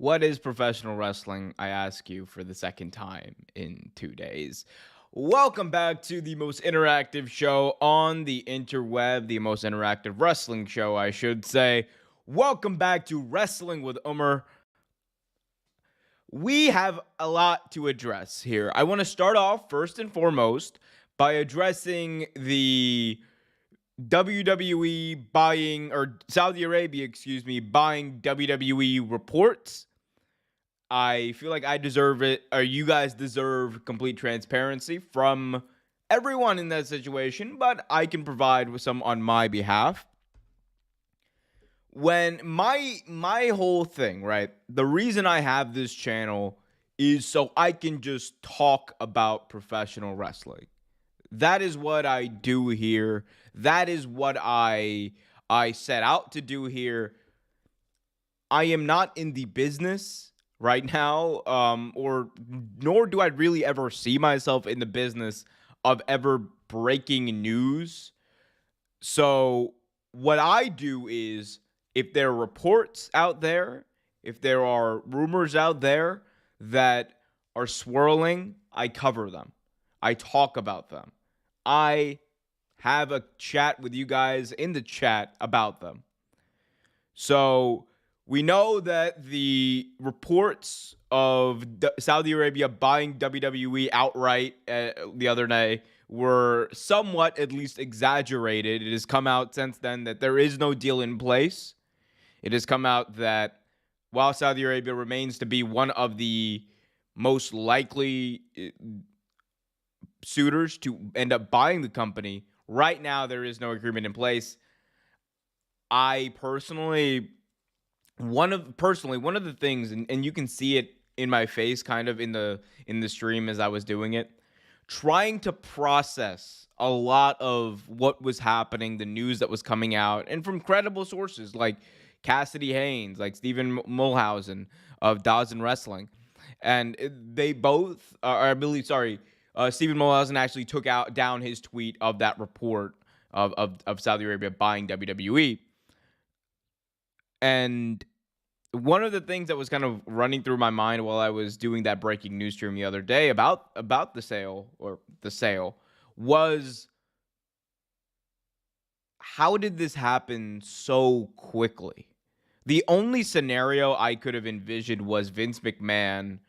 What is professional wrestling? I ask you for the second time in 2 days. Welcome back to the most interactive show on the interweb, the most interactive wrestling show, I should say. Welcome back to Wrestling with Omer. We have a lot to address here. I want to start off first and foremost by addressing the WWE buying, or Saudi Arabia, buying WWE reports. I feel like I deserve it, or you guys deserve complete transparency from everyone in that situation, but I can provide with some on my behalf. When my whole thing, right? The reason I have this channel is so I can just talk about professional wrestling. That is what I do here. That is what I set out to do here. I am not in the business right now, or nor do I really ever see myself in the business of ever breaking news. So what I do is, if there are reports out there, if there are rumors out there that are swirling, I cover them. I talk about them. I have a chat with you guys in the chat about them. So we know that the reports of Saudi Arabia buying WWE outright the other day were somewhat, at least, exaggerated. It has come out since then that there is no deal in place. It has come out that while Saudi Arabia remains to be one of the most likely suitors to end up buying the company, right now there is no agreement in place. I personally, one of the things, and you can see it in my face kind of in the stream as I was doing it, trying to process a lot of what was happening, the news that was coming out, and from credible sources like Cassidy Haynes, like Stephen Mulhausen of Dawson Wrestling. And they both, I believe, Stephen Mulhausen actually took down his tweet of that report of Saudi Arabia buying WWE. And one of the things that was kind of running through my mind while I was doing that breaking news stream the other day about the sale was, how did this happen so quickly? The only scenario I could have envisioned was Vince McMahon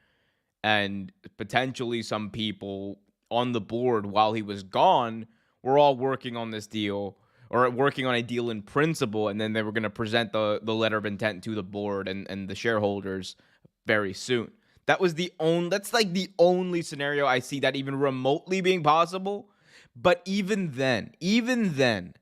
and potentially some people on the board while he was gone were all working on this deal, or working on a deal in principle, and then they were going to present the letter of intent to the board and the shareholders very soon. That's like the only scenario I see that even remotely being possible. But even then,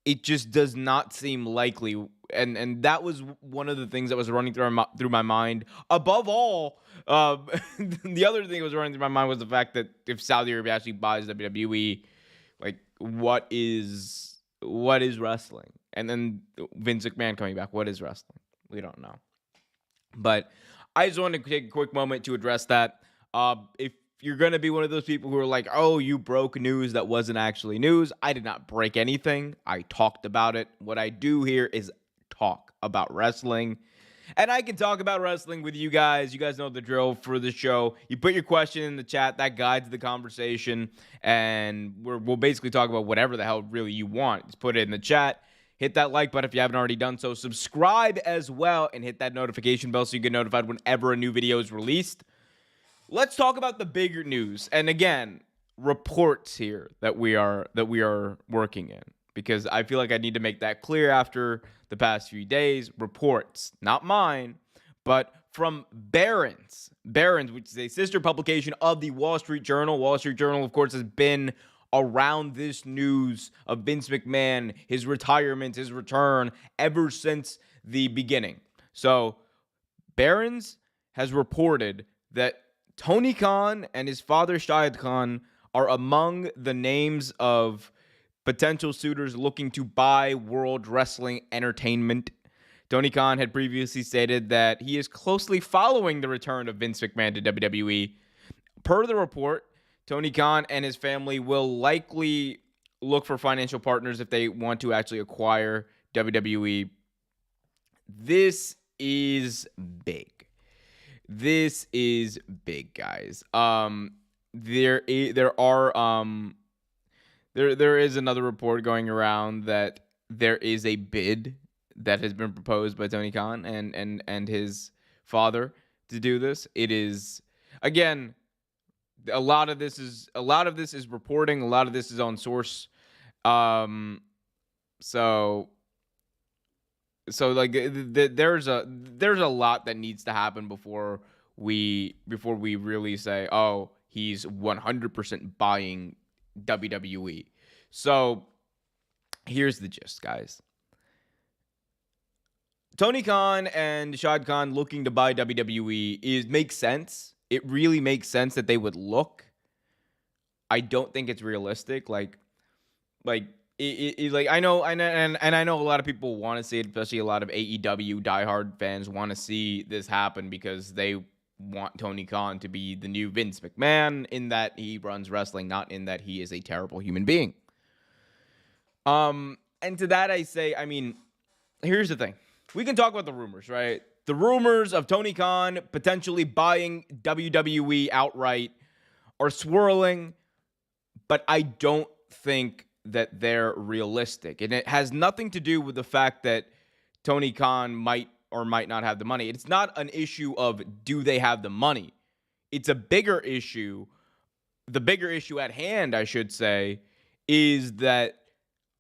it just does not seem likely. And that was one of the things that was running through my mind. Above all, the other thing that was running through my mind was the fact that if Saudi Arabia actually buys WWE, like, what is wrestling? And then Vince McMahon coming back, what is wrestling? We don't know. But I just wanted to take a quick moment to address that. If you're going to be one of those people who are like, oh, you broke news that wasn't actually news, I did not break anything. I talked about it. What I do here is talk about wrestling. And I can talk about wrestling with you guys. You guys know the drill for the show. You put your question in the chat. That guides the conversation. And we'll basically talk about whatever the hell really you want. Just put it in the chat. Hit that like button if you haven't already done so. Subscribe as well. And hit that notification bell so you get notified whenever a new video is released. Let's talk about the bigger news. And again, reports here that we are working in. Because I feel like I need to make that clear after the past few days. Reports, not mine, but from Barron's, which is a sister publication of the Wall Street Journal. Wall Street Journal, of course, has been around this news of Vince McMahon, his retirement, his return, ever since the beginning. So Barron's has reported that Tony Khan and his father Shahid Khan are among the names of potential suitors looking to buy World Wrestling Entertainment. Tony Khan had previously stated that he is closely following the return of Vince McMahon to WWE. Per the report, Tony Khan and his family will likely look for financial partners if they want to actually acquire WWE. This is big. This is big, guys. There is another report going around that there is a bid that has been proposed by Tony Khan and his father to do this. It is, again, a lot of this is reporting, a lot of this is on source. Um so like there's a lot that needs to happen before we really say, oh, he's 100% buying WWE. So here's the gist, guys. Tony Khan and Shad Khan looking to buy WWE makes sense. It really makes sense that they would look. I don't think it's realistic. Like I know, and I know a lot of people want to see it, especially a lot of AEW diehard fans want to see this happen because they want Tony Khan to be the new Vince McMahon, in that he runs wrestling, not in that he is a terrible human being. And to that I say, I mean, here's the thing. We can talk about the rumors, right? The rumors of Tony Khan potentially buying WWE outright are swirling, but I don't think that they're realistic. And it has nothing to do with the fact that Tony Khan might or might not have the money. It's not an issue of do they have the money. It's a bigger issue. The bigger issue at hand, I should say, is that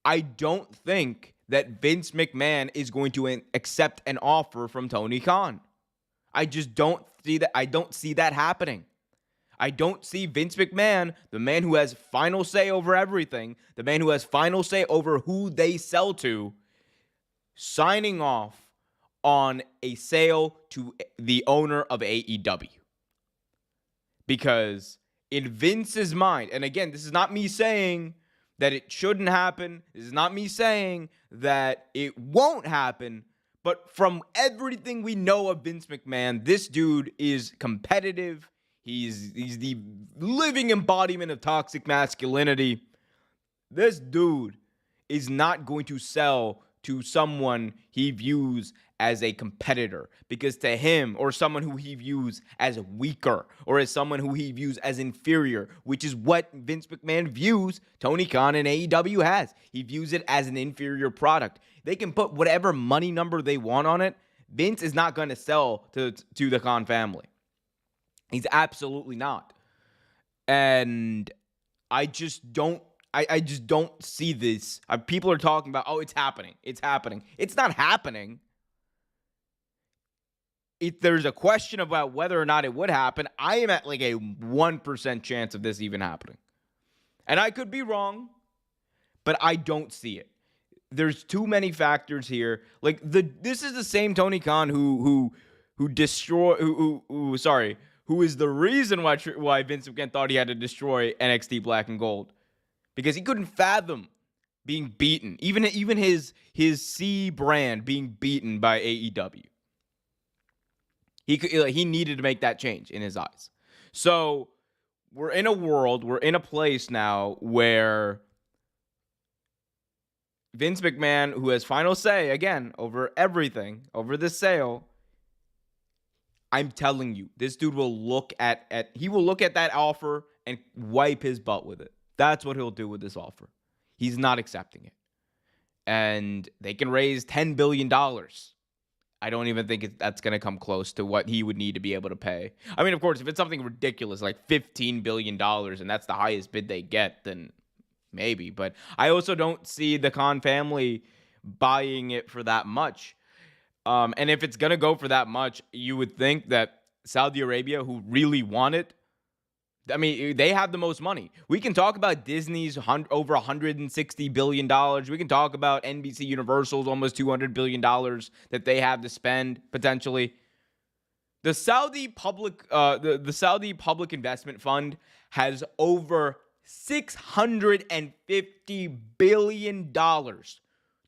I don't think that Vince McMahon is going to accept an offer from Tony Khan. I just don't see that. I don't see that happening. I don't see Vince McMahon, the man who has final say over everything, the man who has final say over who they sell to, signing off on a sale to the owner of AEW. Because in Vince's mind, and again, this is not me saying that it shouldn't happen. This is not me saying that it won't happen. But from everything we know of Vince McMahon, this dude is competitive. He's the living embodiment of toxic masculinity. This dude is not going to sell to someone he views as a competitor, because to him, or someone who he views as weaker, or as someone who he views as inferior, which is what Vince McMahon views Tony Khan and AEW has. He views it as an inferior product. They can put whatever money number they want on it. Vince is not going to sell to the Khan family. He's absolutely not. And I just don't see this. People are talking about, oh, it's happening. It's happening. It's not happening. If there's a question about whether or not it would happen, I am at like a 1% chance of this even happening. And I could be wrong, but I don't see it. There's too many factors here. Like this is the same Tony Khan who is the reason why Vince McMahon thought he had to destroy NXT Black and Gold, because he couldn't fathom being beaten, even his C brand being beaten by AEW. He needed to make that change in his eyes. So we're in a place now where Vince McMahon, who has final say again over everything, over this sale, I'm telling you, this dude will look at that offer and wipe his butt with it. That's what he'll do with this offer. He's not accepting it. And they can raise $10 billion. I don't even think that's going to come close to what he would need to be able to pay. I mean, of course, if it's something ridiculous like $15 billion and that's the highest bid they get, then maybe. But I also don't see the Khan family buying it for that much. And if it's going to go for that much, you would think that Saudi Arabia, who really want it, I mean, they have the most money. We can talk about Disney's over $160 billion. We can talk about NBC Universal's almost $200 billion that they have to spend potentially. The Saudi Public Investment Fund has over $650 billion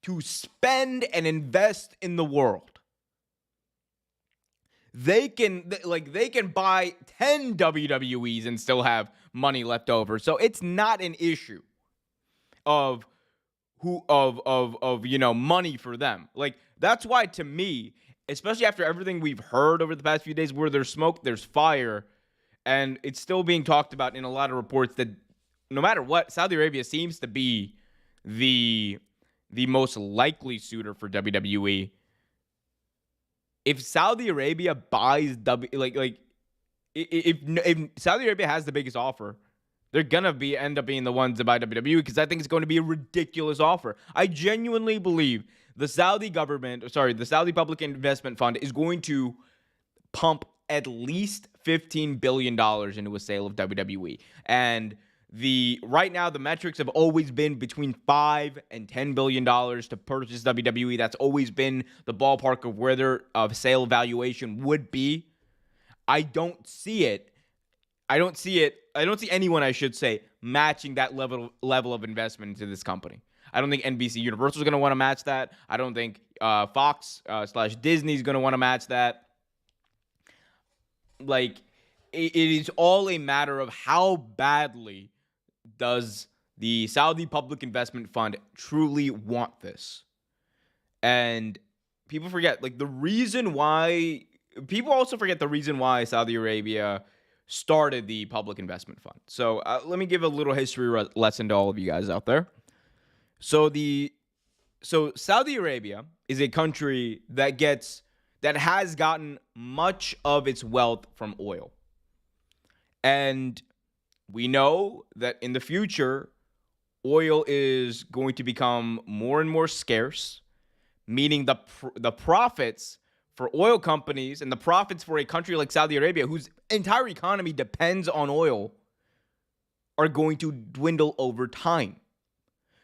to spend and invest in the world. They can buy 10 WWEs and still have money left over. So it's not an issue of money for them. Like, that's why, to me, especially after everything we've heard over the past few days, where there's smoke, there's fire, and it's still being talked about in a lot of reports that no matter what, Saudi Arabia seems to be the most likely suitor for WWE. If Saudi Arabia buys if Saudi Arabia has the biggest offer, they're gonna end up being the ones to buy WWE, because I think it's going to be a ridiculous offer. I genuinely believe the Saudi Public Investment Fund is going to pump at least $15 billion into a sale of WWE. And right now the metrics have always been between $5 and $10 billion to purchase WWE. That's always been the ballpark of where their sale valuation would be. I don't see anyone, I should say, matching that level of investment into this company. I don't think NBC Universal is going to want to match that. I don't think Fox / Disney is going to want to match that. Like, it is all a matter of how badly does the Saudi Public Investment Fund truly want this. And people forget, people also forget the reason why Saudi Arabia started the Public Investment Fund. So let me give a little history lesson to all of you guys out there. So Saudi Arabia is a country that has gotten much of its wealth from oil. And we know that in the future, oil is going to become more and more scarce, meaning the profits for oil companies and the profits for a country like Saudi Arabia, whose entire economy depends on oil, are going to dwindle over time.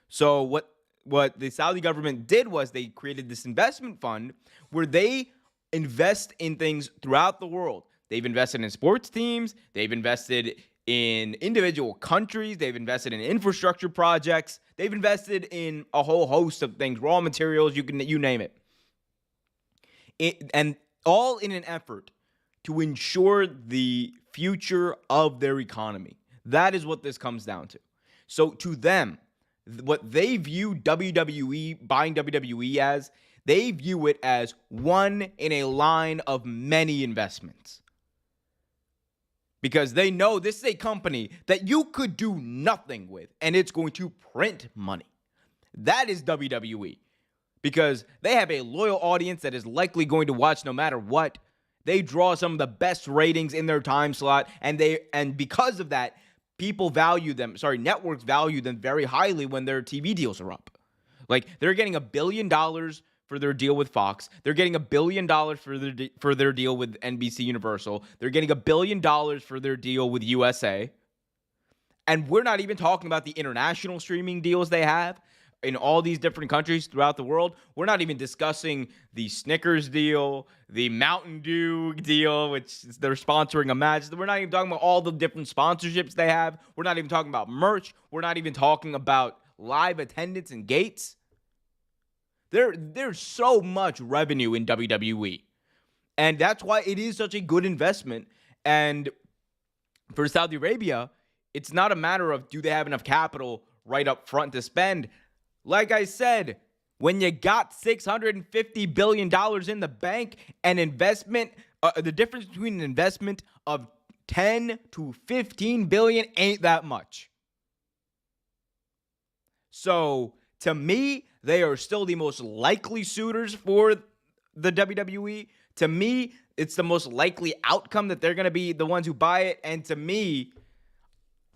So what the Saudi government did was they created this investment fund where they invest in things throughout the world. They've invested in sports teams. They've invested in individual countries. They've invested in infrastructure projects. They've invested in a whole host of things, raw materials, you name it. And all in an effort to ensure the future of their economy. That is what this comes down to. So to them, what they view WWE, buying WWE as, they view it as one in a line of many investments. Because they know this is a company that you could do nothing with, and it's going to print money. That is WWE. Because they have a loyal audience that is likely going to watch no matter what. They draw some of the best ratings in their time slot, and because of that, networks value them very highly when their TV deals are up. Like, they're getting $1 billion for their deal with Fox. They're getting $1 billion for their deal with NBC Universal. They're getting $1 billion for their deal with USA. And we're not even talking about the international streaming deals they have in all these different countries throughout the world. We're not even discussing the Snickers deal, the Mountain Dew deal, which they're sponsoring a match. We're not even talking about all the different sponsorships they have. We're not even talking about merch. We're not even talking about live attendance and gates. There's so much revenue in WWE. And that's why it is such a good investment. And for Saudi Arabia, it's not a matter of do they have enough capital right up front to spend. Like I said, when you got $650 billion in the bank, an investment, the difference between an investment of 10 to 15 billion ain't that much. So to me, they are still the most likely suitors for the WWE. To me, it's the most likely outcome that they're going to be the ones who buy it. And to me,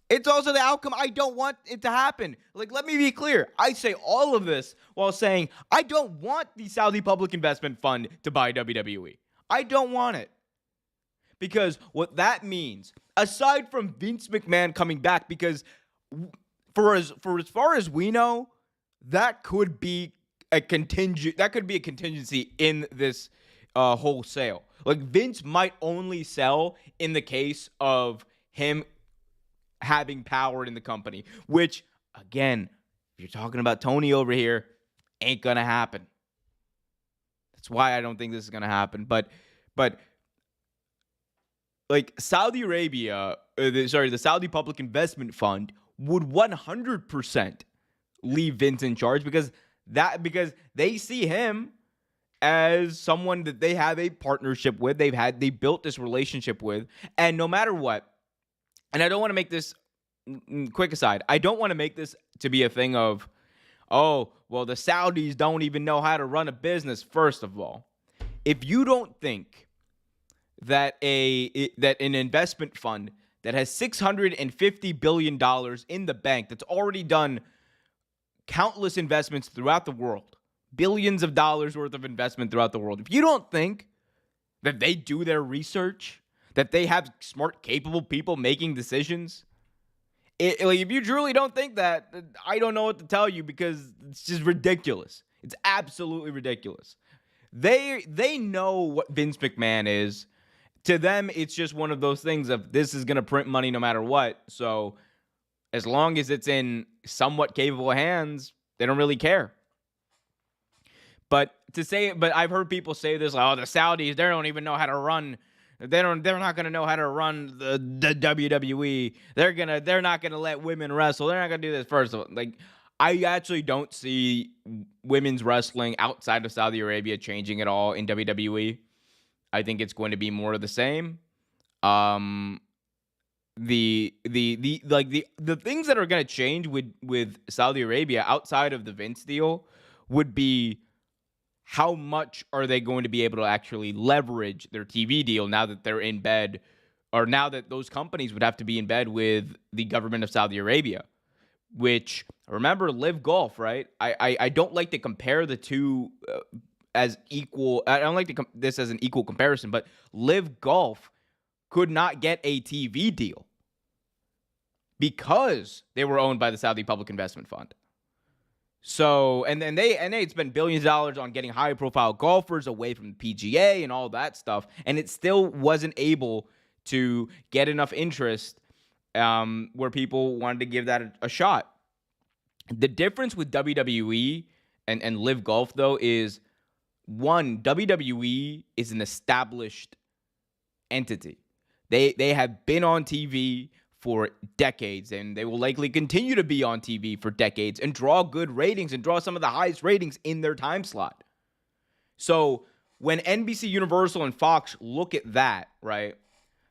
it's also the outcome I don't want it to happen. Like, let me be clear. I say all of this while saying I don't want the Saudi Public Investment Fund to buy WWE. I don't want it. Because what that means, aside from Vince McMahon coming back, because for as far as we know, that could be a contingency in this whole sale. Like, Vince might only sell in the case of him having power in the company, which, again, if you're talking about Tony over here, ain't gonna happen. That's why I don't think this is gonna happen. But like, Saudi Arabia, the Saudi Public Investment Fund would 100% leave Vince in charge because they see him as someone that they have a partnership with, they built this relationship with, and no matter what, and I don't want to make this quick aside, I don't want to make this to be a thing of, oh, well, the Saudis don't even know how to run a business. First of all, if you don't think that an investment fund that has $650 billion in the bank, that's already done countless investments throughout the world, billions of dollars worth of investment throughout the world, if you don't think that they do their research, that they have smart, capable people making decisions, like, if you truly don't think that, I don't know what to tell you, because it's just ridiculous. It's absolutely ridiculous. They know what Vince McMahon is. To them, it's just one of those things of, this is going to print money no matter what. So as long as it's in somewhat capable hands, they don't really care. But I've heard people say this, like, oh, the Saudis, they don't even know how to run. They're not gonna know how to run the WWE. They're not gonna let women wrestle. They're not gonna do this. First of all, like, I actually don't see women's wrestling outside of Saudi Arabia changing at all in WWE. I think it's going to be more of the same. The things that are going to change with Saudi Arabia outside of the Vince deal would be, how much are they going to be able to actually leverage their TV deal now that they're in bed, or now that those companies would have to be in bed with the government of Saudi Arabia, which, remember, Live Golf, right? I don't like to compare the two as equal. I don't like this as an equal comparison, but Live Golf could not get a TV deal because they were owned by the Saudi Public Investment Fund. So, and they spent billions of dollars on getting high profile golfers away from the PGA and all that stuff, and it still wasn't able to get enough interest where people wanted to give that a shot. The difference with WWE and Live Golf, though, is, one, WWE is an established entity. They have been on TV for decades, and they will likely continue to be on TV for decades and draw good ratings and draw some of the highest ratings in their time slot. So when NBC Universal and Fox look at that, right,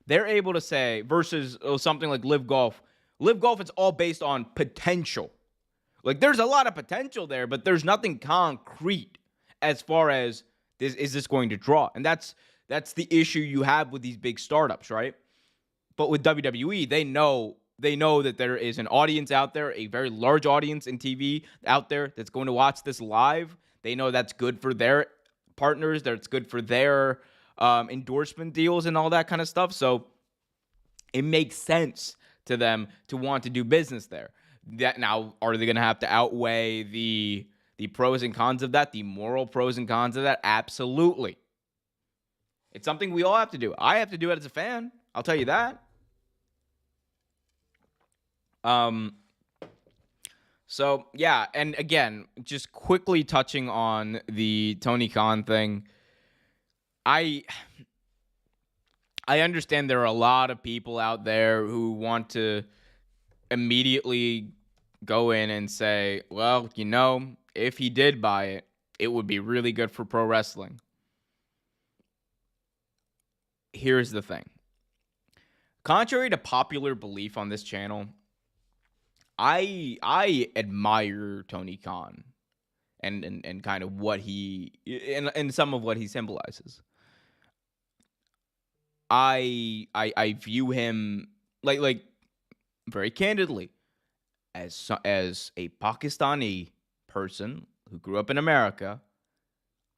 they're able to say, versus something like Live Golf, it's all based on potential. Like, there's a lot of potential there, but there's nothing concrete as far as is this going to draw. And that's the issue you have with these big startups, right? But with WWE, they know that there is an audience out there, a very large audience in TV out there that's going to watch this live. They know that's good for their partners, that it's good for their endorsement deals and all that kind of stuff. So it makes sense to them to want to do business there. That, now, are they going to have to outweigh the pros and cons of that, the moral pros and cons of that? Absolutely. It's something we all have to do. I have to do it as a fan. I'll tell you that. So yeah, and again, just quickly touching on the Tony Khan thing, I understand there are a lot of people out there who want to immediately go in and say, well, if he did buy it, it would be really good for pro wrestling. Here's the thing. Contrary to popular belief on this channel, I admire Tony Khan and kind of what he and some of what he symbolizes. I view him like very candidly as a Pakistani person who grew up in America.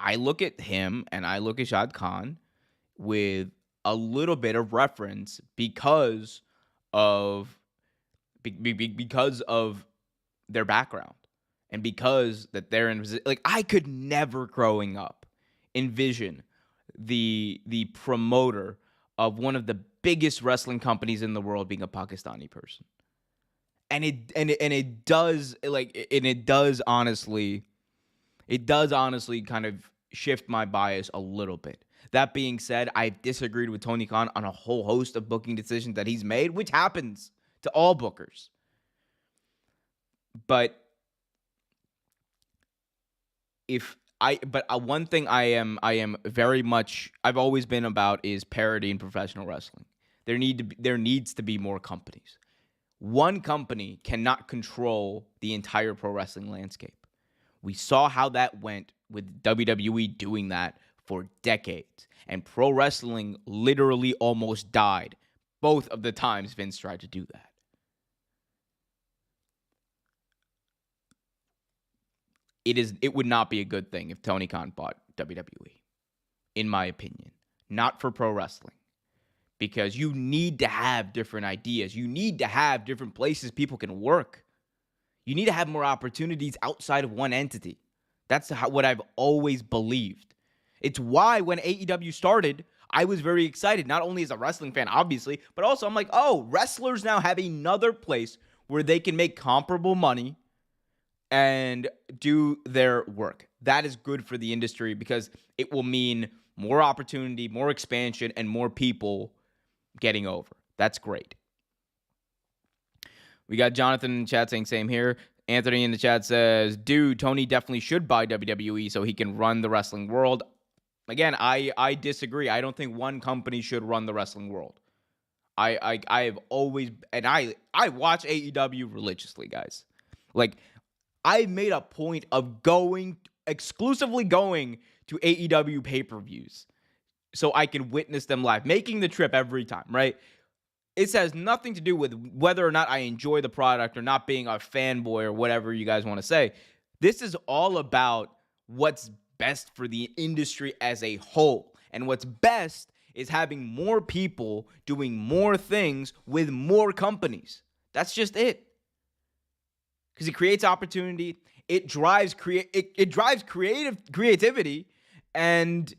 I look at him and I look at Shad Khan with a little bit of reference because of their background, and because that they're in, like, I could never growing up envision the promoter of one of the biggest wrestling companies in the world being a Pakistani person. And it does honestly kind of shift my bias a little bit. That being said, I've disagreed with Tony Khan on a whole host of booking decisions that he's made, which happens to all bookers. But if one thing I am very much I've always been about is parity in professional wrestling. There needs to be more companies. One company cannot control the entire pro wrestling landscape. We saw how that went with WWE doing that for decades. And pro wrestling literally almost died both of the times Vince tried to do that. It would not be a good thing if Tony Khan bought WWE, in my opinion. Not for pro wrestling. Because you need to have different ideas. You need to have different places people can work. You need to have more opportunities outside of one entity. That's what I've always believed. It's why when AEW started, I was very excited, not only as a wrestling fan, obviously, but also I'm like, oh, wrestlers now have another place where they can make comparable money and do their work. That is good for the industry because it will mean more opportunity, more expansion, and more people getting over. That's great. We got Jonathan in the chat saying same here. Anthony in the chat says, dude, Tony definitely should buy WWE so he can run the wrestling world. Again, I disagree. I don't think one company should run the wrestling world. I have always, and I watch AEW religiously, guys. Like, I made a point of exclusively going to AEW pay-per-views so I can witness them live, making the trip every time, right? It has nothing to do with whether or not I enjoy the product or not being a fanboy or whatever you guys want to say. This is all about what's best for the industry as a whole. And what's best is having more people doing more things with more companies. That's just it. Because it creates opportunity. It drives creativity. And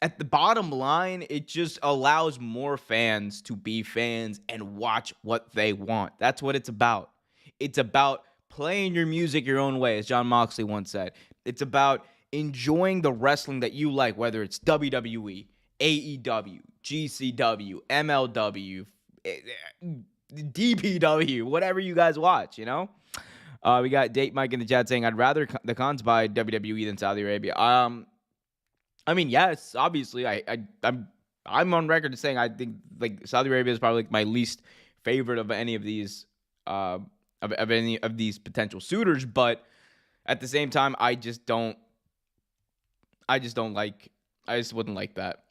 at the bottom line, it just allows more fans to be fans and watch what they want. That's what it's about. It's about playing your music your own way, as John Moxley once said. It's about enjoying the wrestling that you like, whether it's WWE, AEW, GCW, MLW, DPW, whatever you guys watch, you know? We got Date Mike in the chat saying, I'd rather the Khans buy WWE than Saudi Arabia. I mean, yes, obviously, I'm on record as saying I think like Saudi Arabia is probably like my least favorite of any of these of any of these potential suitors, but at the same time, I just wouldn't like that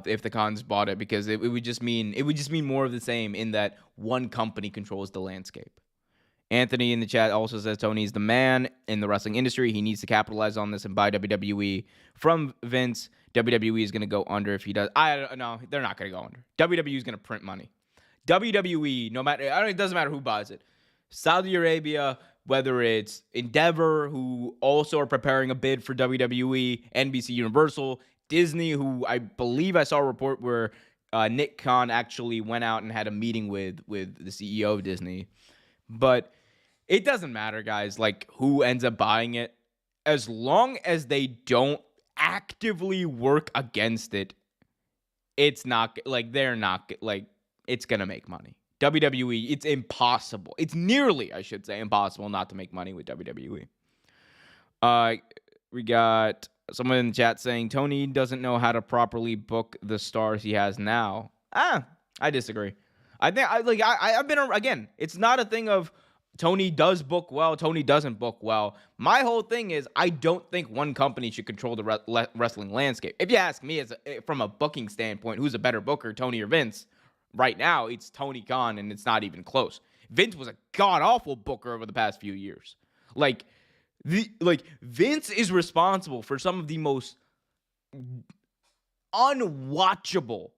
if the Khans bought it because it would just mean more of the same in that one company controls the landscape. Anthony in the chat also says Tony's the man in the wrestling industry. He needs to capitalize on this and buy WWE from Vince. WWE is going to go under if he does. No, they're not going to go under. WWE is going to print money. WWE, it doesn't matter who buys it. Saudi Arabia, whether it's Endeavor, who also are preparing a bid for WWE, NBC Universal, Disney, who I believe I saw a report where Nick Khan actually went out and had a meeting with the CEO of Disney. But it doesn't matter, guys, like who ends up buying it. As long as they don't actively work against it, it's not like they're not like it's going to make money. WWE, it's impossible. It's nearly, I should say, impossible not to make money with WWE. We got someone in the chat saying Tony doesn't know how to properly book the stars he has now. I disagree. I've been again. It's not a thing of Tony does book well, Tony doesn't book well. My whole thing is I don't think one company should control the wrestling landscape. If you ask me, from a booking standpoint, who's a better booker, Tony or Vince? Right now, it's Tony Khan, and it's not even close. Vince was a god awful booker over the past few years. Vince is responsible for some of the most unwatchable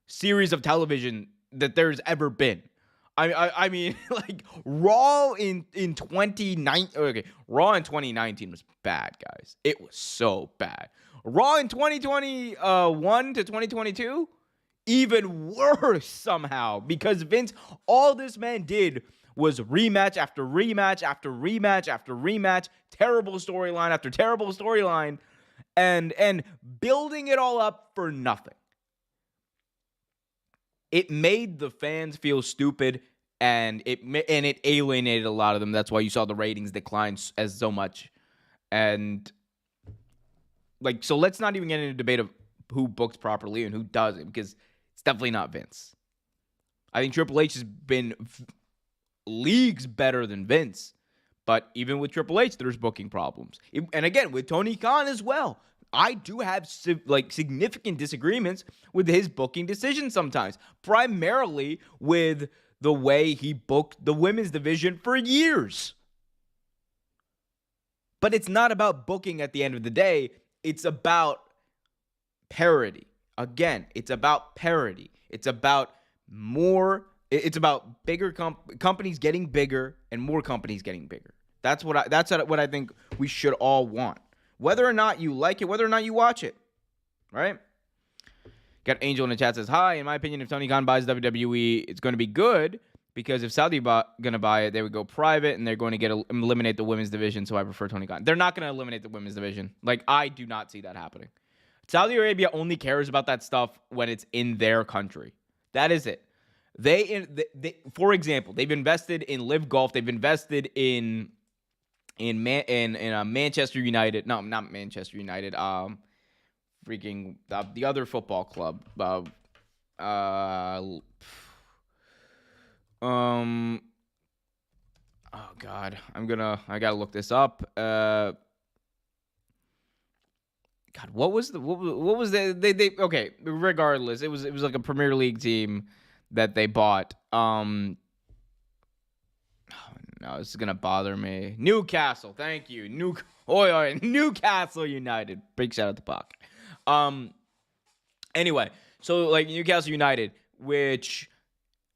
series of television that there's ever been. I mean, like Raw in 2019. Okay, Raw in 2019 was bad, guys. It was so bad. Raw in 2021 to 2022, even worse somehow because Vince, all this man did was rematch after rematch after rematch after rematch, terrible storyline after terrible storyline, and building it all up for nothing. It made the fans feel stupid, and it alienated a lot of them. That's why you saw the ratings decline as so much. And so let's not even get into a debate of who books properly and who doesn't, because it's definitely not Vince. I think Triple H has been leagues better than Vince. But even with Triple H, there's booking problems. And again, with Tony Khan as well. I do have significant disagreements with his booking decisions sometimes. Primarily with the way he booked the women's division for years. But it's not about booking at the end of the day. It's about parity. Again, it's about parity. It's about more. It's about bigger companies getting bigger and more companies getting bigger. That's what I think we should all want. Whether or not you like it, whether or not you watch it. Right? Got Angel in the chat says, hi, in my opinion, if Tony Khan buys WWE, it's going to be good, because if Saudi going to buy it, they would go private and they're going to eliminate the women's division, so I prefer Tony Khan. They're not going to eliminate the women's division. I do not see that happening. Saudi Arabia only cares about that stuff when it's in their country. That is it. They for example, they've invested in Live Golf. They've invested in Manchester United. No, not Manchester United. The other football club. Oh God, I gotta look this up. God, what was they okay, regardless, it was like a Premier League team that they bought. No, this is gonna bother me. Newcastle, thank you. Newcastle United. Big shout out to Puck. Anyway, so Newcastle United, which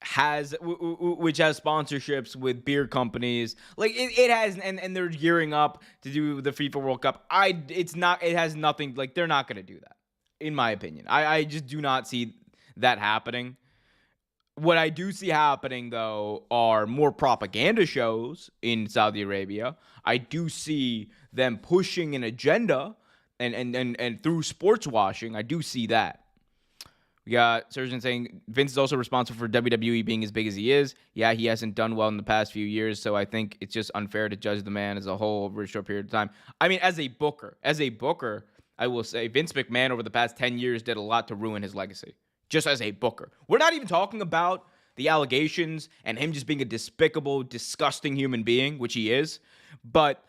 has sponsorships with beer companies, it has, and they're gearing up to do the FIFA World Cup. It has nothing, they're not gonna do that, in my opinion. I just do not see that happening. What I do see happening, though, are more propaganda shows in Saudi Arabia. I do see them pushing an agenda and through sports washing. I do see that. We got Surgeon saying Vince is also responsible for WWE being as big as he is. Yeah, he hasn't done well in the past few years, so I think it's just unfair to judge the man as a whole over a short period of time. I mean, as a booker, I will say Vince McMahon over the past 10 years did a lot to ruin his legacy. Just as a booker. We're not even talking about the allegations and him just being a despicable, disgusting human being, which he is. But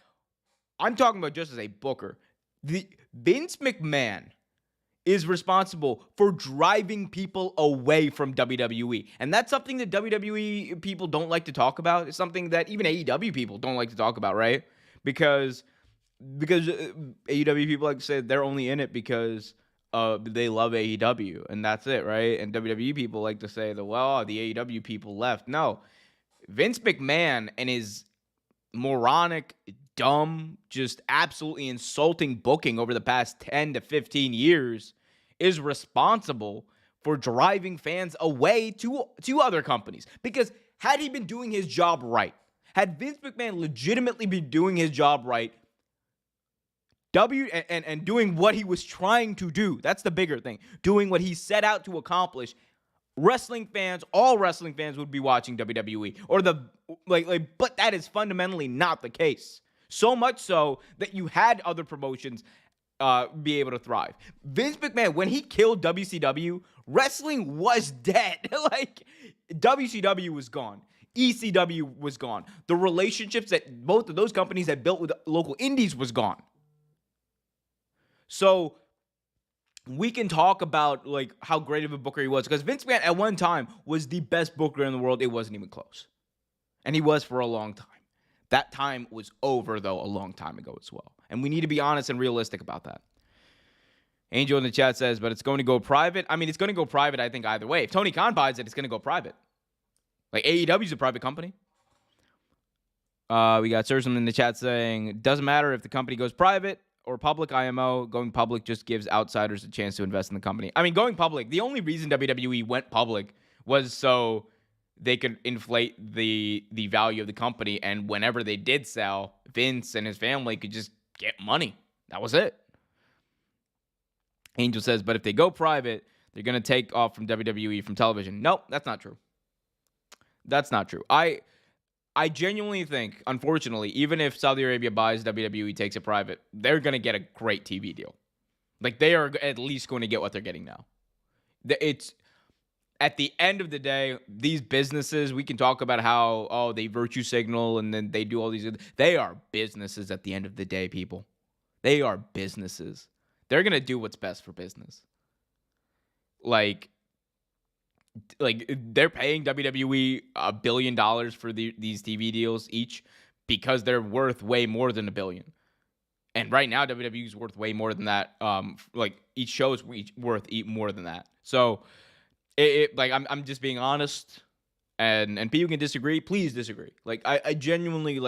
I'm talking about just as a booker. Vince McMahon is responsible for driving people away from WWE. And that's something that WWE people don't like to talk about. It's something that even AEW people don't like to talk about, right? Because AEW people like to say they're only in it because they love AEW, and that's it, right? And WWE people like to say that, well, the AEW people left. No. Vince McMahon and his moronic, dumb, just absolutely insulting booking over the past 10 to 15 years is responsible for driving fans away to other companies. Because had he been doing his job right, had Vince McMahon legitimately been doing his job right, and doing what he was trying to do, that's the bigger thing, doing what he set out to accomplish, all wrestling fans would be watching WWE. But that is fundamentally not the case. So much so that you had other promotions be able to thrive. Vince McMahon, when he killed WCW, wrestling was dead. WCW was gone. ECW was gone. The relationships that both of those companies had built with local indies was gone. So we can talk about how great of a booker he was, because Vince McMahon at one time was the best booker in the world. It wasn't even close. And he was for a long time. That time was over, though, a long time ago as well. And we need to be honest and realistic about that. Angel in the chat says, but it's going to go private. I mean, it's going to go private, I think, either way. If Tony Khan buys it, it's going to go private. AEW's a private company. We got Sursum in the chat saying, doesn't matter if the company goes private or public. IMO, going public just gives outsiders a chance to invest in the company. I mean, going public, the only reason WWE went public was so they could inflate the value of the company, and whenever they did sell, Vince and his family could just get money. That was it. Angel says, but if they go private, they're going to take off from WWE from television. Nope, that's not true. That's not true. I genuinely think, unfortunately, even if Saudi Arabia buys WWE, takes it private, they're going to get a great TV deal. Like, they are at least going to get what they're getting now. It's at the end of the day, these businesses, we can talk about how, they virtue signal and then they do all these. They are businesses at the end of the day, people. They are businesses. They're going to do what's best for business. Like they're paying WWE $1 billion for these TV deals each because they're worth way more than $1 billion. And right now, WWE is worth way more than that. Like each show is worth more than that. So, I'm just being honest, and people can disagree. Please disagree. Like I genuinely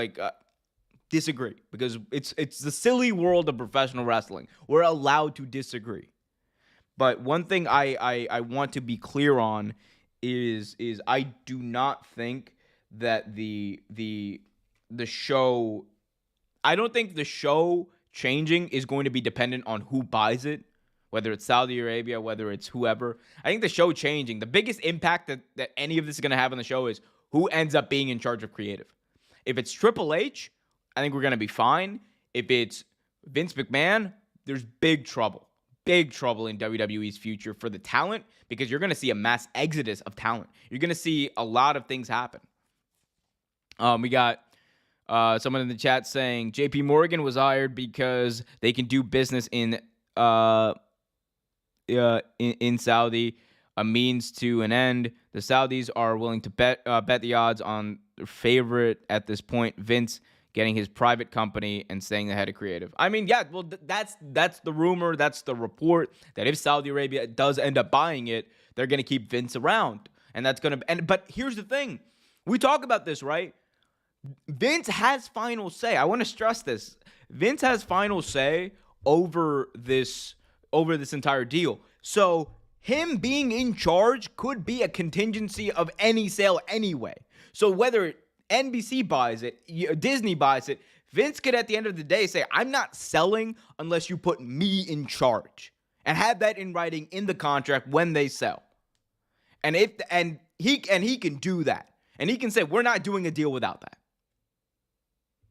disagree because it's the silly world of professional wrestling. We're allowed to disagree. But one thing I want to be clear on is I do not think that the show. I don't think the show changing is going to be dependent on who buys it, whether it's Saudi Arabia, whether it's whoever. I think the show changing, the biggest impact that any of this is going to have on the show is who ends up being in charge of creative. If it's Triple H, I think we're going to be fine. If it's Vince McMahon, there's big trouble in WWE's future for the talent because you're going to see a mass exodus of talent. You're going to see a lot of things happen. We got someone in the chat saying JP Morgan was hired because they can do business in Saudi, a means to an end. The Saudis are willing to bet the odds on their favorite at this point, Vince getting his private company and staying the head of creative. I mean, yeah, well, that's the rumor, that's the report, that if Saudi Arabia does end up buying it, they're going to keep Vince around. And that's going to... But here's the thing. We talk about this, right? Vince has final say. I want to stress this. Vince has final say over this entire deal. So him being in charge could be a contingency of any sale anyway. So whether NBC buys it, Disney buys it, Vince could at the end of the day say, I'm not selling unless you put me in charge, and have that in writing in the contract when they sell. And he can do that. And he can say, we're not doing a deal without that.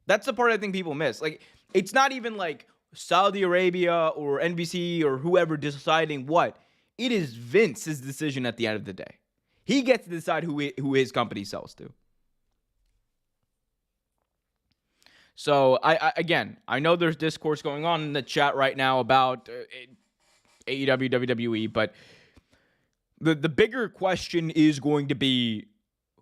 That's the part I think people miss. Like, it's not even like Saudi Arabia or NBC or whoever deciding what. It is Vince's decision at the end of the day. He gets to decide who his company sells to. So, I know there's discourse going on in the chat right now about AEW, WWE, but the bigger question is going to be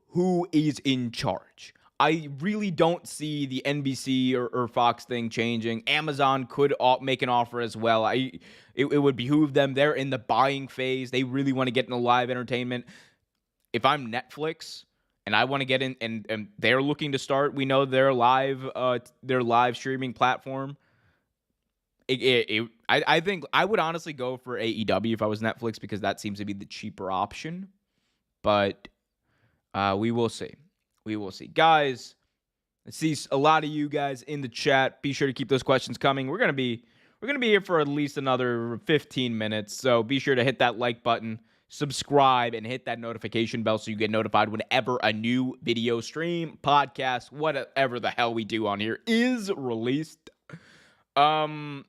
who is in charge. I really don't see the NBC or Fox thing changing. Amazon could make an offer as well. It would behoove them. They're in the buying phase. They really want to get into live entertainment. If I'm Netflix and I want to get in, and they're looking to start, we know their live streaming platform. I think I would honestly go for AEW if I was Netflix because that seems to be the cheaper option. But we will see. We will see. Guys, I see a lot of you guys in the chat. Be sure to keep those questions coming. We're gonna be here for at least another 15 minutes. So be sure to hit that like button, subscribe, and hit that notification bell so you get notified whenever a new video stream, podcast, whatever the hell we do on here is released. Yeah,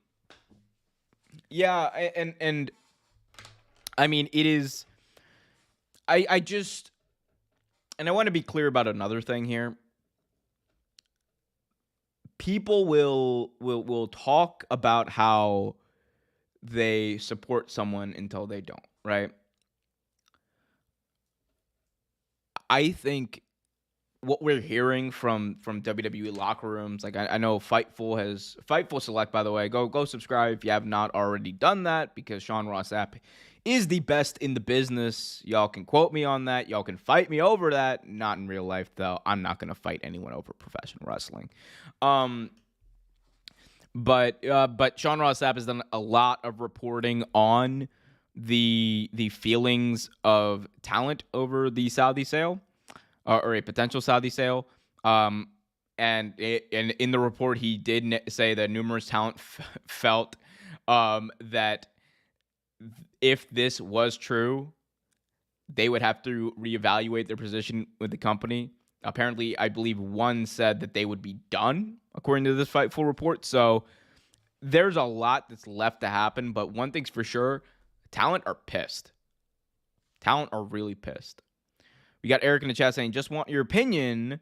and I mean, it is. I just. And I want to be clear about another thing here. People will talk about how they support someone until they don't, right? I think what we're hearing from WWE locker rooms, like I know Fightful Select, by the way, go subscribe if you have not already done that, because Sean Ross Sapp is the best in the business. Y'all can quote me on that. Y'all can fight me over that. Not in real life, though. I'm not going to fight anyone over professional wrestling. But Sean Ross Sapp has done a lot of reporting on the feelings of talent over the Saudi sale, or a potential Saudi sale. And in the report, he did say that numerous talent felt that if this was true, they would have to reevaluate their position with the company. Apparently, I believe one said that they would be done, according to this Fightful report. So there's a lot that's left to happen. But one thing's for sure, talent are pissed. Talent are really pissed. We got Eric in the chat saying, just want your opinion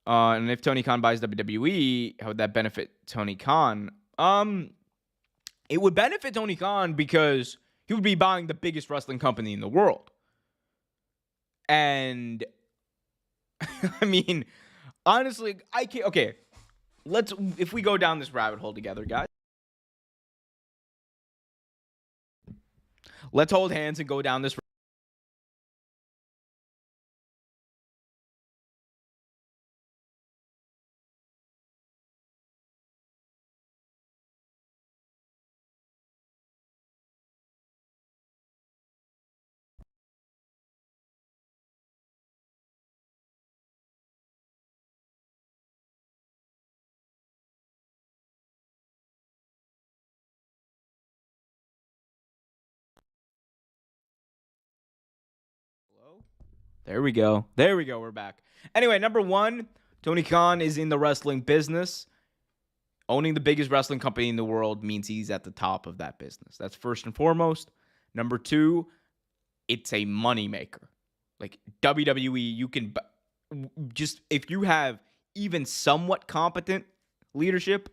and if Tony Khan buys WWE, how would that benefit Tony Khan? It would benefit Tony Khan because he would be buying the biggest wrestling company in the world. And I mean, honestly, I can't. Okay, if we go down this rabbit hole together, guys. Let's hold hands and go down this. There we go. There we go. We're back. Anyway, number one, Tony Khan is in the wrestling business. Owning the biggest wrestling company in the world means he's at the top of that business. That's first and foremost. Number two, it's a moneymaker. Like WWE, you can just, if you have even somewhat competent leadership,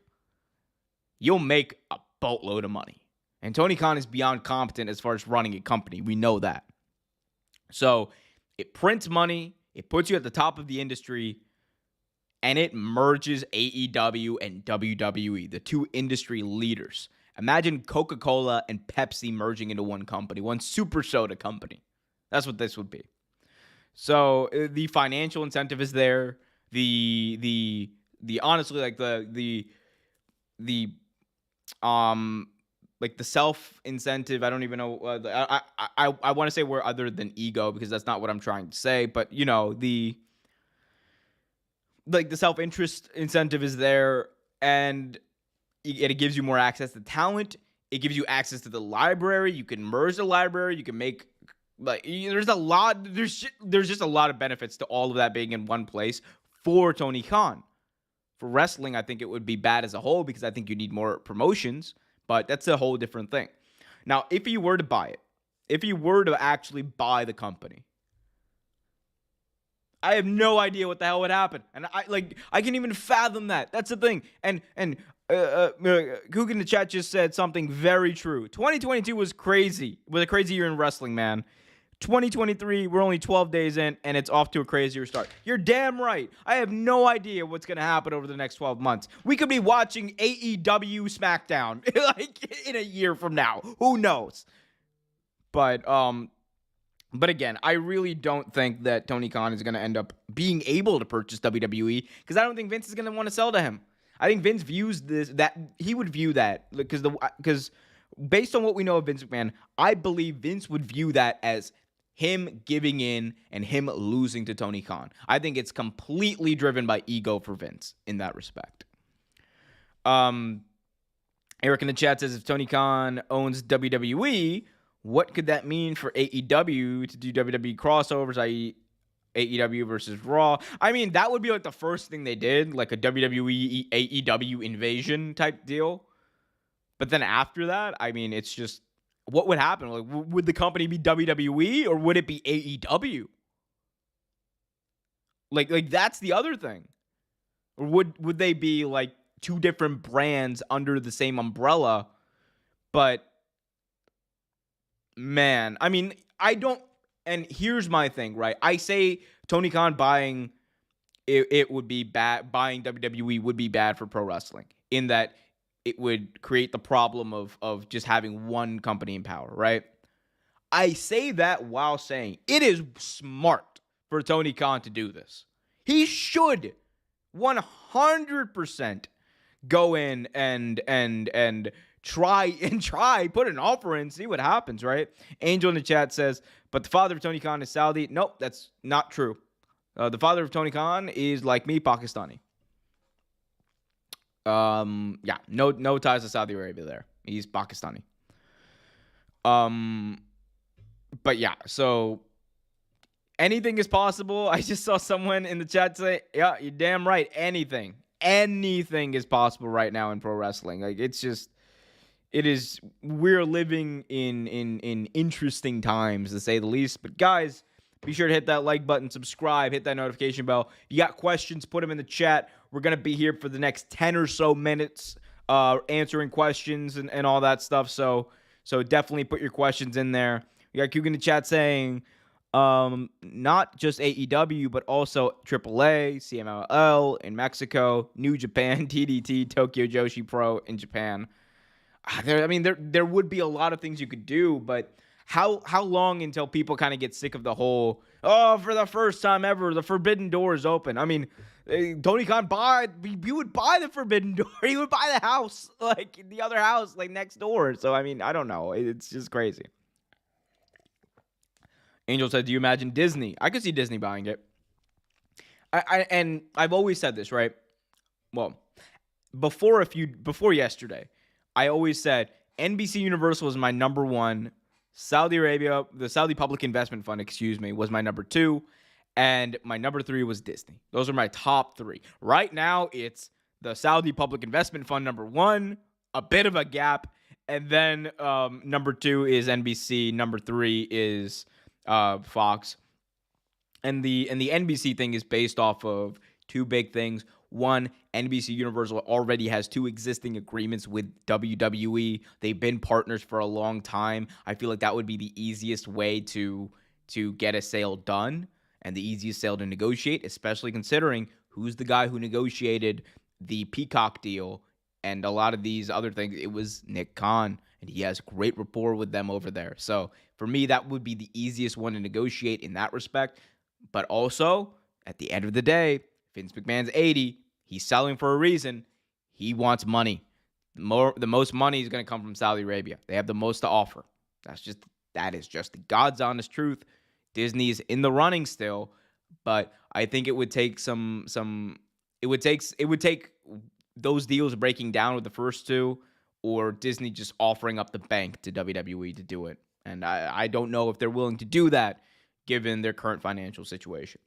you'll make a boatload of money. And Tony Khan is beyond competent as far as running a company. We know that. So it prints money, it puts you at the top of the industry, and it merges AEW and WWE, the two industry leaders. Imagine Coca-Cola and Pepsi merging into one company, one super soda company. That's what this would be. So the financial incentive is there. The honestly, like the like the self incentive. I don't even know. I want to say where other than ego, because that's not what I'm trying to say. But you know, the self-interest incentive is there, and it gives you more access to talent. It gives you access to the library. You can merge the library. You can make, like, there's a lot. There's just a lot of benefits to all of that being in one place for Tony Khan. For wrestling, I think it would be bad as a whole because I think you need more promotions, but that's a whole different thing. Now, if you were to buy it, if you were to actually buy the company, I have no idea what the hell would happen. And I can't even fathom that. That's the thing. And Cook in the chat just said something very true. 2022 was crazy. It was a crazy year in wrestling, man. 2023, we're only 12 days in, and it's off to a crazier start. You're damn right. I have no idea what's going to happen over the next 12 months. We could be watching AEW SmackDown like in a year from now. Who knows? But again, I really don't think that Tony Khan is going to end up being able to purchase WWE because I don't think Vince is going to want to sell to him. I think Vince views he would view that because based on what we know of Vince McMahon, I believe Vince would view that as him giving in and him losing to Tony Khan. I think it's completely driven by ego for Vince in that respect. Eric in the chat says, if Tony Khan owns WWE, what could that mean for AEW to do WWE crossovers, i.e. AEW versus Raw? I mean, that would be like the first thing they did, like a WWE AEW invasion type deal. But then after that, I mean, it's just, what would happen? Like, would the company be WWE or would it be AEW? Like that's the other thing. Or would they be like two different brands under the same umbrella? But man, I mean, I don't. And here's my thing, right? I say Tony Khan buying it would be bad. Buying WWE would be bad for pro wrestling in that it would create the problem of just having one company in power, right? I say that while saying it is smart for Tony Khan to do this. He should 100% go in and try, put an offer in, see what happens, right? Angel in the chat says, but the father of Tony Khan is Saudi. Nope, that's not true. The father of Tony Khan is, like me, Pakistani. Yeah, no ties to Saudi Arabia there. He's Pakistani. But yeah, so Anything is possible. I just saw someone in the chat say, yeah, you're damn right. Anything is possible right now in pro wrestling. Like, we're living in interesting times, to say the least. But guys, be sure to hit that like button, subscribe, hit that notification bell. You got questions, put them in the chat. We're going to be here for the next 10 or so minutes answering questions and all that stuff. So definitely put your questions in there. We got Coog in the chat saying, not just AEW, but also AAA, CMLL in Mexico, New Japan, TDT, Tokyo Joshi Pro in Japan. There would be a lot of things you could do, but how long until people kind of get sick of the whole, oh, for the first time ever, the Forbidden Door is open? I mean, Tony Khan you would buy the Forbidden Door. You would buy the house, like the other house, like next door. So, I mean, I don't know. It's just crazy. Angel said, do you imagine Disney? I could see Disney buying it. And I've always said this, right? Well, before yesterday, I always said NBC Universal was my number one. Saudi Arabia, the Saudi Public Investment Fund, was my number two. And my number three was Disney. Those are my top three. Right now, it's the Saudi Public Investment Fund, number one, a bit of a gap. And then number two is NBC. Number three is Fox. And the NBC thing is based off of two big things. One, NBC Universal already has two existing agreements with WWE. They've been partners for a long time. I feel like that would be the easiest way to get a sale done and the easiest sale to negotiate, especially considering who's the guy who negotiated the Peacock deal and a lot of these other things. It was Nick Khan, and he has great rapport with them over there. So for me, that would be the easiest one to negotiate in that respect. But also, at the end of the day, Vince McMahon's 80. He's selling for a reason. He wants money. The most money is going to come from Saudi Arabia. They have the most to offer. That is just the God's honest truth. Disney's in the running still, but I think it would take it would take those deals breaking down with the first two, or Disney just offering up the bank to WWE to do it. And I don't know if they're willing to do that given their current financial situation.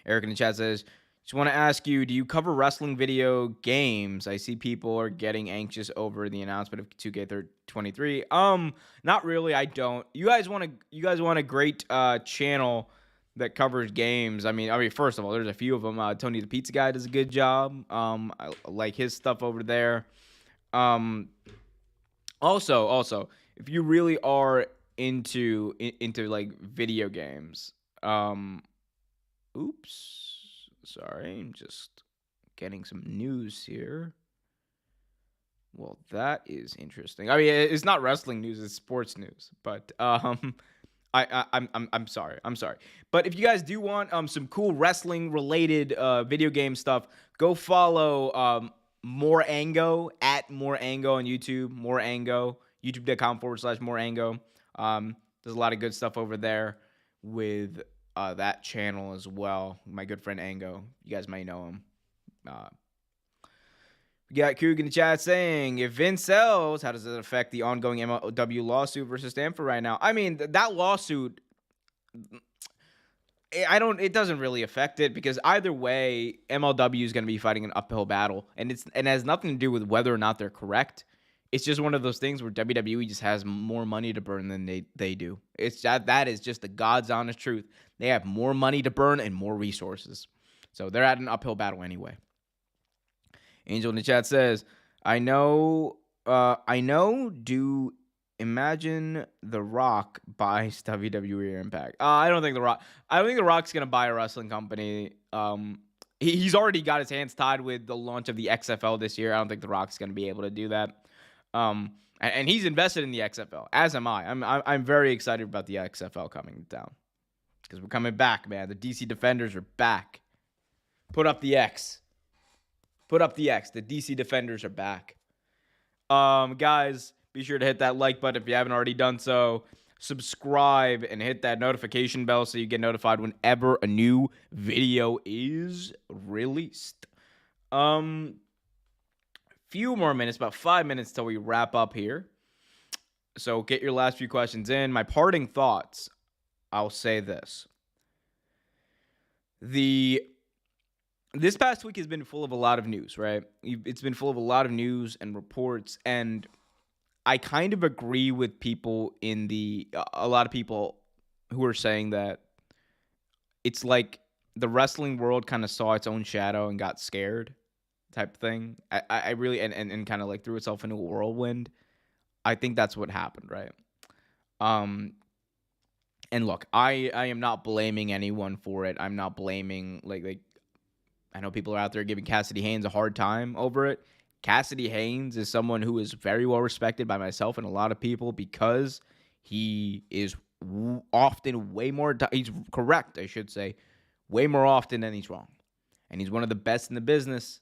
Eric in the chat says, just want to ask you, do you cover wrestling video games? I see people are getting anxious over the announcement of 2K23. Not really. I don't. You guys want a great channel that covers games. I mean, first of all, there's a few of them. Tony the Pizza Guy does a good job. I like his stuff over there. Also, if you really are into like video games, oops. Sorry, I'm just getting some news here. Well, that is interesting. I mean, it's not wrestling news; it's sports news. But I'm sorry. But if you guys do want some cool wrestling related video game stuff, go follow Morango at Morango on YouTube. Morango, youtube.com/Morango. There's a lot of good stuff over there with that channel as well. My good friend Ango. You guys might know him. We got Coog in the chat saying, if Vince sells, how does it affect the ongoing MLW lawsuit versus Stanford right now? I mean, that lawsuit, it doesn't really affect it, because either way, MLW is going to be fighting an uphill battle, and it has nothing to do with whether or not they're correct. It's just one of those things where WWE just has more money to burn than they do. It's that is just the God's honest truth. They have more money to burn and more resources. So they're at an uphill battle anyway. Angel in the chat says, I know, do imagine The Rock buys WWE or Impact. I don't think The Rock's going to buy a wrestling company. He's already got his hands tied with the launch of the XFL this year. I don't think The Rock's going to be able to do that. And he's invested in the XFL, as am I. I'm very excited about the XFL coming down, because we're coming back, man. The DC Defenders are back. Put up the X. The DC Defenders are back. Guys, be sure to hit that like button if you haven't already done so. Subscribe and hit that notification bell so you get notified whenever a new video is released. Few more minutes, about 5 minutes till we wrap up here. So get your last few questions in. My parting thoughts. I'll say this. This past week has been full of a lot of news, right? It's been full of a lot of news and reports, and I kind of agree with people a lot of people who are saying that it's like the wrestling world kind of saw its own shadow and got scared type thing. I really, and kind of like threw itself into a whirlwind. I think that's what happened, right? Um, and look, I am not blaming anyone for it. I'm not blaming like I know people are out there giving Cassidy Haynes a hard time over it. Cassidy Haynes is someone who is very well respected by myself and a lot of people because he is often way more. He's correct, I should say, way more often than he's wrong, and he's one of the best in the business.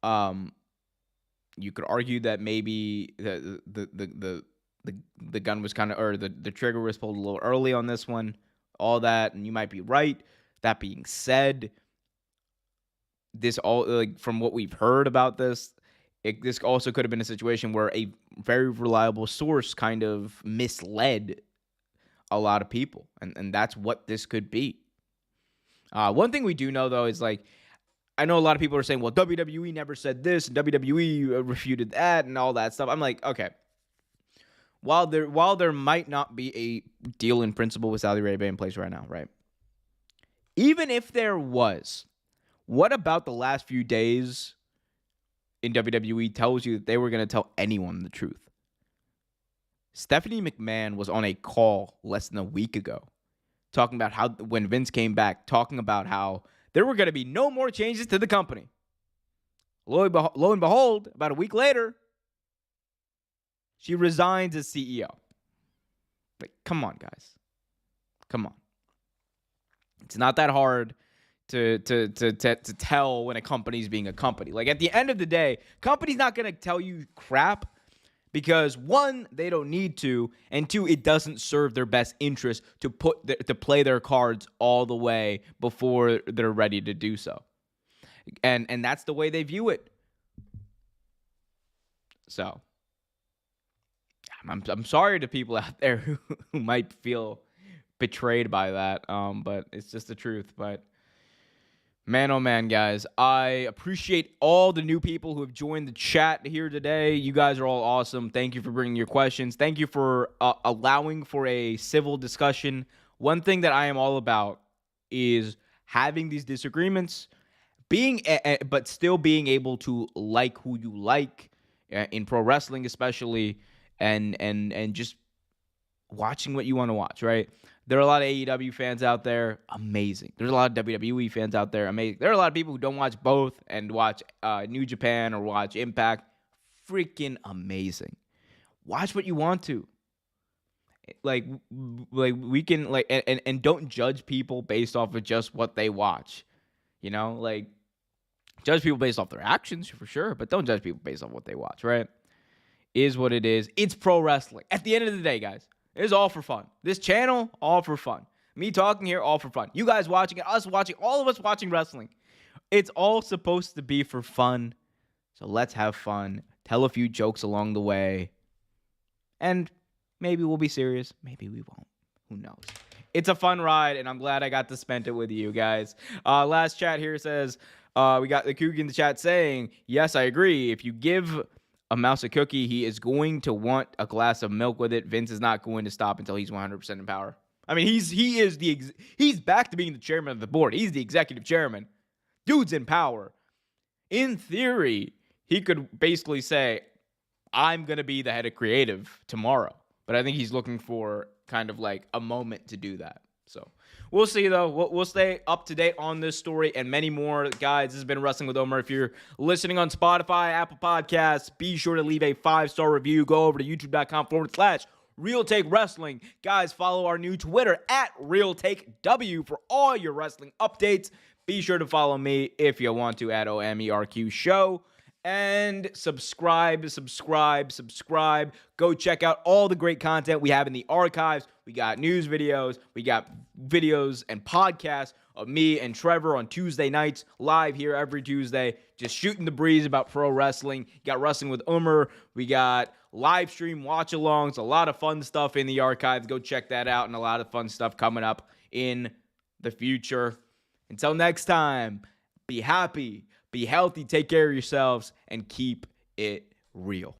You could argue that maybe the gun was kind of, or the trigger was pulled a little early on this one, all that, and you might be right. That being said, this all, like, from what we've heard about this, this also could have been a situation where a very reliable source kind of misled a lot of people, and that's what this could be. One thing we do know, though, is like, I know a lot of people are saying, well, WWE never said this, and WWE refuted that, and all that stuff. I'm like, okay. While there might not be a deal in principle with Saudi Arabia in place right now, right? Even if there was, what about the last few days in WWE tells you that they were going to tell anyone the truth? Stephanie McMahon was on a call less than a week ago talking about how, when Vince came back, talking about how there were going to be no more changes to the company. Lo and behold, about a week later, she resigns as CEO. Like, come on, guys. Come on. It's not that hard to tell when a company's being a company. Like, at the end of the day, company's not going to tell you crap because, one, they don't need to, and two, it doesn't serve their best interest to play their cards all the way before they're ready to do so. And that's the way they view it. So, I'm sorry to people out there who might feel betrayed by that, but it's just the truth. But man, oh man, guys, I appreciate all the new people who have joined the chat here today. You guys are all awesome. Thank you for bringing your questions. Thank you for allowing for a civil discussion. One thing that I am all about is having these disagreements, but still being able to like who you like in pro wrestling, especially, and just watching what you want to watch, right? There are a lot of AEW fans out there, amazing. There's a lot of WWE fans out there, amazing. There are a lot of people who don't watch both and watch New Japan or watch Impact, freaking amazing. Watch what you want to. Like we can, like, and don't judge people based off of just what they watch. You know, like, judge people based off their actions for sure, but don't judge people based off what they watch, right? Is what it is. It's pro wrestling. At the end of the day, guys, it's all for fun. This channel, all for fun. Me talking here, all for fun. You guys watching it, us watching, all of us watching wrestling. It's all supposed to be for fun. So let's have fun. Tell a few jokes along the way. And maybe we'll be serious. Maybe we won't. Who knows? It's a fun ride, and I'm glad I got to spend it with you guys. Last chat here says, we got the Coog in the chat saying, yes, I agree. If you give a mouse a cookie, he is going to want a glass of milk with it. Vince is not going to stop until he's 100% in power. I mean, he's back to being the chairman of the board. He's the executive chairman. Dude's in power. In theory, he could basically say, I'm going to be the head of creative tomorrow. But I think he's looking for kind of like a moment to do that. So we'll see, though. We'll stay up to date on this story and many more. Guys, this has been Wrestling with Omer. If you're listening on Spotify, Apple Podcasts, be sure to leave a 5-star review. Go over to youtube.com/Real Take Wrestling. Guys, follow our new Twitter @RealTakeW for all your wrestling updates. Be sure to follow me if you want to at OMERQ Show. And subscribe. Go check out all the great content we have in the archives. We got news videos. We got videos and podcasts of me and Trevor on Tuesday nights, live here every Tuesday, just shooting the breeze about pro wrestling. You got Wrestling with Omer. We got live stream watch-alongs, a lot of fun stuff in the archives. Go check that out, and a lot of fun stuff coming up in the future. Until next time, be happy, be healthy, take care of yourselves, and keep it real.